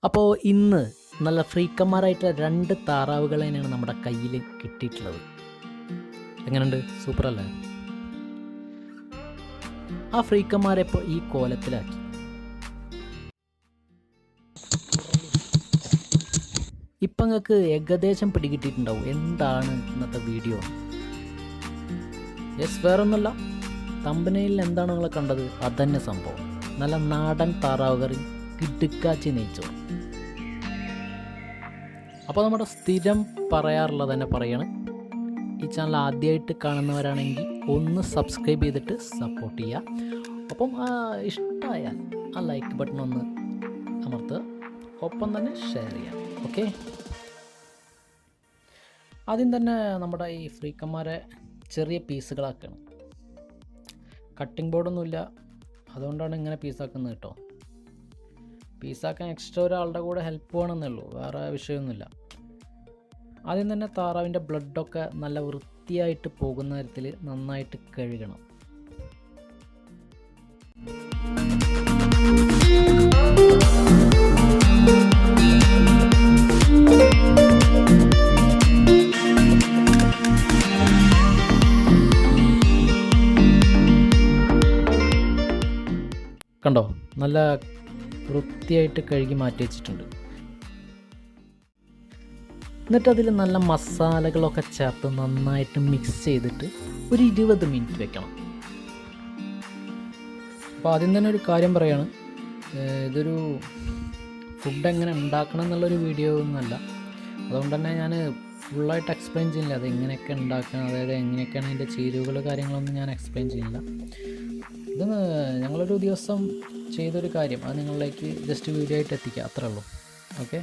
അപ്പോൾ ഇന്ന് നല്ല ഫ്രീക്കന്മാരായിട്ട് 2 താറാവുകളെയാണ് നമ്മുടെ കയ്യിൽ കിട്ടിയിട്ടുള്ളത്. എങ്ങനെയുണ്ട്? സൂപ്പറല്ലേ? ആ ഫ്രീക്കന്മാരെ ഇപ്പോൾ ഈ കോലത്തിലാക്കി. ഇപ്പം നിങ്ങൾക്ക് ഏകദേശം പിടികിട്ടിയിട്ടുണ്ടാവും എന്താണ് ഇന്നത്തെ വീഡിയോ. വേറൊന്നുമല്ല, തമ്പനയിൽ എന്താണ് നിങ്ങൾ കണ്ടത് അതന്നെ സംഭവം. നല്ല നാടൻ താറാവ് കറി, കിടുക്കാച്ചി നെയ്ച്ചോർ. അപ്പോൾ നമ്മുടെ സ്ഥിരം പറയാറുള്ളത് തന്നെ പറയണം. ഈ ചാനൽ ആദ്യമായിട്ട് കാണുന്നവരാണെങ്കിൽ ഒന്ന് സബ്സ്ക്രൈബ് ചെയ്തിട്ട് സപ്പോർട്ട് ചെയ്യുക. അപ്പം ഇഷ്ടമായാൽ ആ ലൈക്ക് ബട്ടൺ ഒന്ന് അമർത്തുക, ഒപ്പം തന്നെ ഷെയർ ചെയ്യാം. ഓക്കെ, ആദ്യം തന്നെ നമ്മുടെ ഈ ഫ്രീക്കന്മാരെ ചെറിയ പീസുകളാക്കണം. കട്ടിംഗ് ബോർഡൊന്നുമില്ല, അതുകൊണ്ടാണ് ഇങ്ങനെ പീസാക്കുന്നത് കേട്ടോ. പീസാക്കാൻ എക്സ്ട്രാ ഒരാളുടെ കൂടെ ഹെൽപ്പ് വേണമെന്നേ ഉള്ളൂ, വേറെ വിഷയമൊന്നുമില്ല. ആദ്യം തന്നെ താറാവിൻ്റെ ബ്ലഡൊക്കെ നല്ല വൃത്തിയായിട്ട് പോകുന്ന തരത്തിൽ നന്നായിട്ട് കഴുകണം. കണ്ടോ, നല്ല വൃത്തിയായിട്ട് കഴുകി മാറ്റി വെച്ചിട്ടുണ്ട്. എന്നിട്ട് അതിൽ നല്ല മസാലകളൊക്കെ ചേർത്ത് നന്നായിട്ട് മിക്സ് ചെയ്തിട്ട് ഒരു 20 മിനിറ്റ് വെക്കണം. അപ്പോൾ ആദ്യം തന്നെ ഒരു കാര്യം പറയാണ്, ഇതൊരു ഫുഡ് എങ്ങനെ ഉണ്ടാക്കണം എന്നുള്ളൊരു വീഡിയോ ഒന്നുമല്ല. അതുകൊണ്ട് തന്നെ ഞാൻ ഫുള്ളായിട്ട് എക്സ്പ്ലെയിൻ ചെയ്യുന്നില്ല. അത് എങ്ങനെയൊക്കെ ഉണ്ടാക്കണം, അതായത് എങ്ങനെയൊക്കെയാണ് അതിൻ്റെ ചേരുവകൾ കാര്യങ്ങളൊന്നും ഞാൻ എക്സ്പ്ലെയിൻ ചെയ്യുന്നില്ല. ഇത് ഞങ്ങളൊരു ദിവസം ചെയ്തൊരു കാര്യം, അത് നിങ്ങളിലേക്ക് ജസ്റ്റ് വീഡിയോ ആയിട്ട് എത്തിക്കുക, അത്രേ ഉള്ളൂ. ഓക്കെ,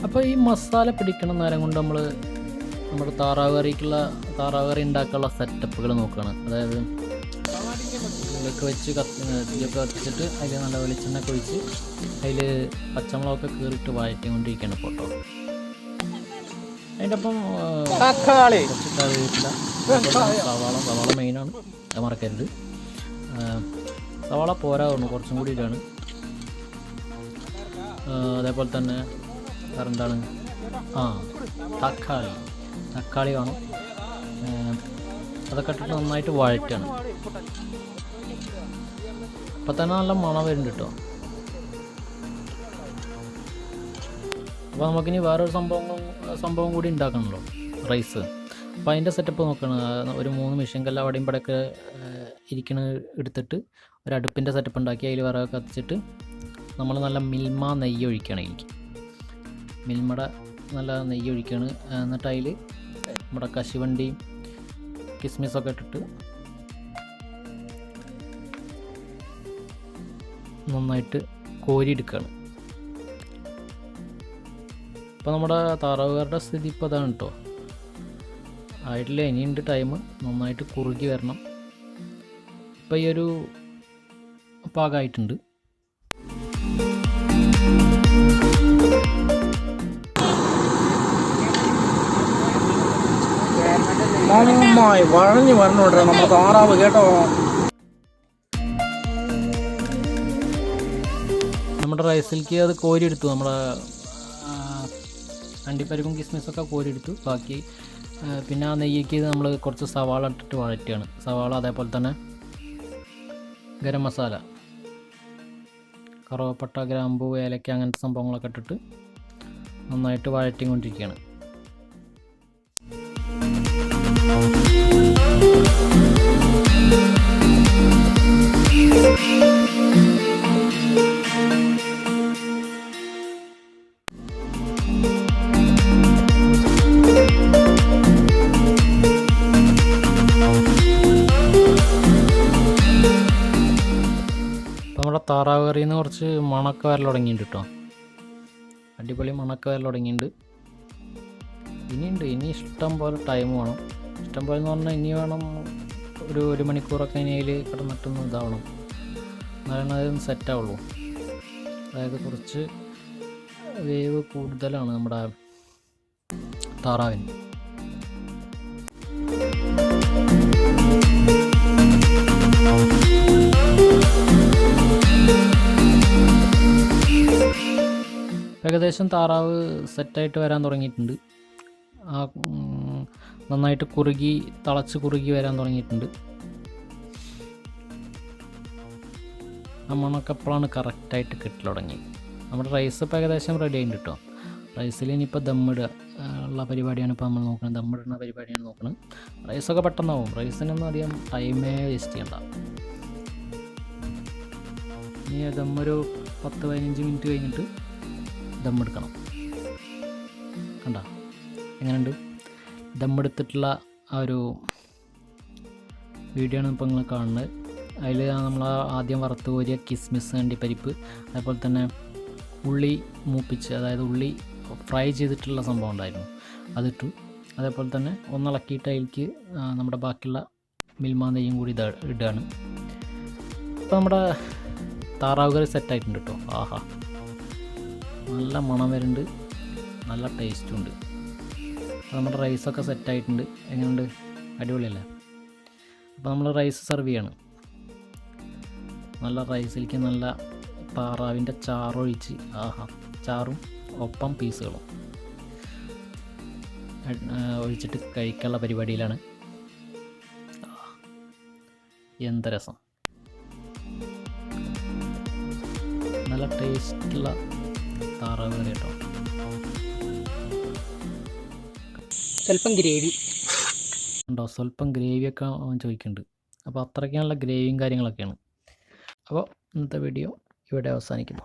അപ്പോൾ ഈ മസാല പിടിക്കണ നേരം കൊണ്ട് നമ്മൾ നമ്മുടെ താറാവ് കറി ഉണ്ടാക്കാനുള്ള സെറ്റപ്പുകൾ നോക്കുകയാണ്. അതായത് ഇതിലൊക്കെ വെച്ച് ഇതിലൊക്കെ കത്തിച്ചിട്ട് അതിൽ നല്ല വെളിച്ചെണ്ണ ഒഴിച്ച് അതിൽ പച്ചമുളകൊക്കെ കീറിയിട്ട് വഴറ്റിക്കൊണ്ടിരിക്കുകയാണ് ഫോട്ടോ. അതിൻ്റെ ഒപ്പം കുറച്ച് കറിവേപ്പില, സവാള മെയിനാണ്, അത് മറക്കരുത്. സവാള പോരാവുന്നു, കുറച്ചും കൂടി ഇടാണ്. അതേപോലെ തന്നെ വേറെ എന്താണ്, തക്കാളി വേണം. അതൊക്കെ ഇട്ടിട്ട് നന്നായിട്ട് വഴറ്റാണ്. അപ്പം തന്നെ നല്ല മണം വരുന്നുണ്ട് കേട്ടോ. അപ്പോൾ നമുക്കിനി വേറൊരു സംഭവം കൂടി ഉണ്ടാക്കണമല്ലോ, റൈസ്. അപ്പോൾ അതിൻ്റെ സെറ്റപ്പ് നോക്കണം. ഒരു 3 മെഷീൻ കല്ല് അവിടെയും ഇവിടെയൊക്കെ ഇരിക്കണ എടുത്തിട്ട് ഒരു അടുപ്പിൻ്റെ സെറ്റപ്പ് ഉണ്ടാക്കി അതിൽ വിറകൊക്കെ കത്തിച്ചിട്ട് നമ്മൾ നല്ല മിൽമ നെയ്യ് ഒഴിക്കുകയാണ്. എനിക്ക് മിൽമയുടെ നല്ല നെയ്യ് ഒഴിക്കുകയാണ്. എന്നിട്ട് അതിൽ നമ്മുടെ കശുവണ്ടിയും കിസ്മിസൊക്കെ ഇട്ടിട്ട് നന്നായിട്ട് കോരിയെടുക്കുകയാണ്. ഇപ്പോൾ നമ്മുടെ താറാവുകാരുടെ സ്ഥിതി ഇപ്പോൾ അതാണ് കേട്ടോ. ആയിട്ടില്ല, ഇനിയുണ്ട് ടൈം, നന്നായിട്ട് കുറുകി വരണം. ഇപ്പോൾ ഈ ഒരു പാകമായിട്ടുണ്ട്. നന്നായി വഴഞ്ഞു വരണോട്ടെ നമ്മുടെ താറാവ് കേട്ടോ. നമ്മുടെ റൈസിലേക്ക് അത് കോരിയെടുത്തു. നമ്മുടെ അണ്ടിപ്പരിപ്പും കിസ്മിസൊക്കെ കോരിയെടുത്തു. ബാക്കി പിന്നെ ആ നെയ്യേക്ക് നമ്മൾ കുറച്ച് സവാള ഇട്ടിട്ട് വഴറ്റുകയാണ്. സവാള, അതേപോലെ തന്നെ ഗരം മസാല, കറുവപ്പട്ട, ഗ്രാമ്പൂ, ഏലക്ക, അങ്ങനത്തെ സംഭവങ്ങളൊക്കെ ഇട്ടിട്ട് നന്നായിട്ട് വഴറ്റിക്കൊണ്ടിരിക്കുകയാണ്. നമ്മുടെ താറാവ് കറിയിൽ നിന്ന് കുറച്ച് മണക്ക വരൽ തുടങ്ങിയിട്ടുണ്ട് കേട്ടോ. അടിപൊളി മണക്ക വരൽ തുടങ്ങിയിട്ടുണ്ട്. ഇനി ഇഷ്ടം പോലെ ടൈം വേണം. ഇഷ്ടം പോലെ എന്ന് പറഞ്ഞാൽ ഇനി വേണം ഒരു 1 മണിക്കൂറൊക്കെ അതിൽ കിടന്നിട്ടൊന്ന് ഇതാവണം, എന്നാലാണ് അതൊന്ന് സെറ്റാവുള്ളൂ. അതായത് കുറച്ച് വേവ് കൂടുതലാണ് നമ്മുടെ താറാവിന്. ഏകദേശം താറാവ് സെറ്റായിട്ട് വരാൻ തുടങ്ങിയിട്ടുണ്ട്. നന്നായിട്ട് തിളച്ച് കുറുകി വരാൻ തുടങ്ങിയിട്ടുണ്ട്. ആ മണമൊക്കെ എപ്പോഴാണ് കറക്റ്റായിട്ട് കിട്ടൽ തുടങ്ങി. നമ്മുടെ റൈസ് ഇപ്പോൾ ഏകദേശം റെഡി ആയിട്ട് കേട്ടോ. റൈസിൽ ഇനിയിപ്പോൾ ദമ്മിടുക ഉള്ള പരിപാടിയാണ് ഇപ്പോൾ നമ്മൾ നോക്കുന്നത്. ദമ്മിടുന്ന പരിപാടിയാണ് നോക്കുന്നത്. റൈസൊക്കെ പെട്ടെന്നാവും. റൈസിനൊന്നും അധികം ടൈമേ വേസ്റ്റ് ചെയ്യണ്ട. ഇനി ദമ്മൊരു 10-15 മിനിറ്റ് കഴിഞ്ഞിട്ട് ദമ്മെടുക്കണം. കണ്ട എങ്ങനെയുണ്ട്? ദമ്മെടുത്തിട്ടുള്ള ആ ഒരു വീഡിയോ ആണ് ഇപ്പോൾ നിങ്ങൾ കാണുന്നത്. അതിൽ നമ്മൾ ആദ്യം വറുത്ത് കോരിയ കിസ്മിസ്, അണ്ടിപ്പരിപ്പ്, അതേപോലെ തന്നെ ഉള്ളി മൂപ്പിച്ച്, അതായത് ഉള്ളി ഫ്രൈ ചെയ്തിട്ടുള്ള സംഭവം ഉണ്ടായിരുന്നു, അതിട്ടു. അതേപോലെ തന്നെ ഒന്നിളക്കിയിട്ട് അതിലേക്ക് നമ്മുടെ ബാക്കിയുള്ള മിൽമ നെയ്യും കൂടി ഇടുകയാണ്. ഇപ്പോൾ നമ്മുടെ താറാവ് കറി സെറ്റായിട്ടുണ്ട് കേട്ടോ. ആഹാ, നല്ല മണം വരുന്നുണ്ട്, നല്ല ടേസ്റ്റും ഉണ്ട്. അപ്പോൾ നമ്മുടെ റൈസൊക്കെ സെറ്റായിട്ടുണ്ട്. എങ്ങനെയുണ്ട്? അടിപൊളിയല്ലേ? അപ്പോൾ നമ്മൾ റൈസ് സെർവ് ചെയ്യാണ്. നല്ല റൈസിലേക്ക് നല്ല താറാവിൻ്റെ ചാറൊഴിച്ച്, ആഹാ, ചാറും ഒപ്പം പീസുകളും ഒഴിച്ചിട്ട് കഴിക്കാനുള്ള പരിപാടിയിലാണ്. എന്ത് രസം! നല്ല ടേസ്റ്റുള്ള താറാവ് കറി കേട്ടോ. സ്വല്പം ഗ്രേവി ഉണ്ടോ? സ്വല്പം ഗ്രേവിയൊക്കെ അവൻ ചോദിക്കുന്നുണ്ട്. അപ്പോൾ അത്രയ്ക്കാനുള്ള ഗ്രേവിയും കാര്യങ്ങളൊക്കെയാണ്. അപ്പോൾ ഇന്നത്തെ വീഡിയോ ഇവിടെ അവസാനിക്കുന്നു.